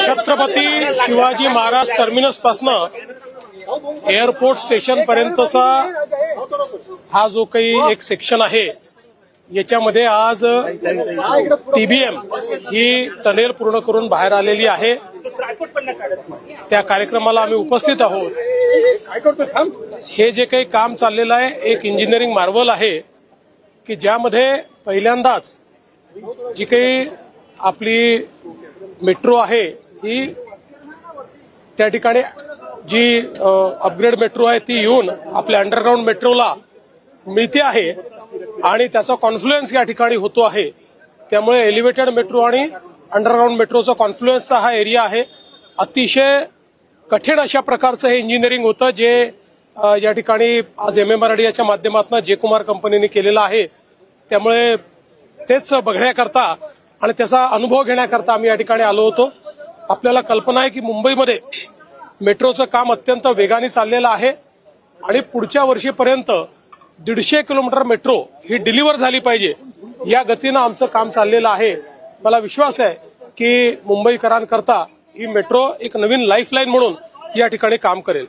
Chhatrapati Shivaji Maharaj terminus पासनं airport station पर्यंतचा हा जो काही एक सेक्शन आहे याच्यामध्ये आज TBM ही टनेल पूर्ण करून बाहेर आलेली आहे। त्या कार्यक्रमाला आम्ही उपस्थित आहोत। हे जे काही काम चाललेलं आहे एक इंजिनिअरिंग मार्वल आहे की ज्यामध्ये पहिल्यांदाच जी काही आपली मेट्रो आहे ही त्या ठिकाणी जी अपग्रेड मेट्रो आहे ती येऊन आपल्या अंडरग्राऊंड मेट्रोला मिळते आहे आणि त्याचा कॉन्फ्लुएन्स या ठिकाणी होतो आहे। त्यामुळे एलिव्हेटेड मेट्रो आणि अंडरग्राऊंड मेट्रोचा कॉन्फ्लुएन्सचा हा एरिया आहे। अतिशय कठीण अशा प्रकारचं हे इंजिनिअरिंग होतं जे या ठिकाणी आज MMRDAच्या माध्यमातून जयकुमार कंपनीने केलेलं आहे। त्यामुळे तेच बघण्याकरता आणि त्याचा अनुभव घेण्याकरता आम्ही या ठिकाणी आलो होतो। आपल्याला कल्पना आहे की मुंबईमध्ये मेट्रोचं काम अत्यंत वेगाने चाललेलं आहे आणि पुढच्या वर्षीपर्यंत 150 किलोमीटर मेट्रो ही डिलिव्हर झाली पाहिजे या गतीनं आमचं काम चाललेलं आहे। मला विश्वास आहे की मुंबईकरांकरता ही मेट्रो एक नवीन लाईफलाईन म्हणून या ठिकाणी काम करेल।